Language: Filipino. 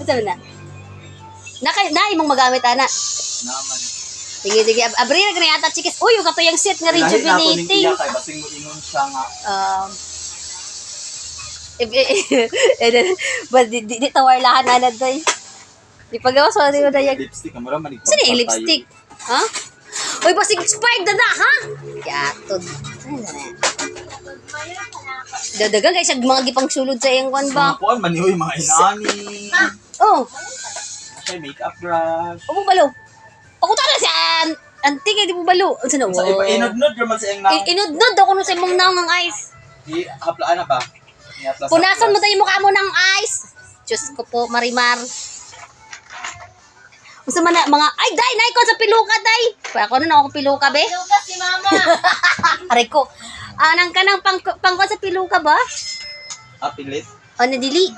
Sabi na. Na imong magamit ana. Naman. Sige. Abri na gani ata chikis. Uy, yung katuyang set nga rejuvenating. Kay basing mo ingon siya nga. But di tawarlahan na doy. Di pagawas mo di mo dayag. Lipstick, amura man Sino yung lipstick? Ha? Uy, basig expired na ha? Yatod. Dadagan guys, mga gipang sulod sa iyang kwan ba? Mga kuan man yoy mga inani. Oh, Siya makeup brush. o mo balo. Ako talaga si anting di mo balo. Ano na? Sa iba inudnod man sa iyang nang. Inudnod ako no sa imong naong ng ice. Di haplaan na ba? Ni-haplas. Punasan mo tayo mukha mo ng ice. Diyos ko po, Marimar. Gusto man na mga, ay, day, nay ko sa piluka, day. Ako na ako piluka, be. Piluka si mama. Aray ko. Anang ka ng pangkot sa piluka ba? Apilit. O, nadili.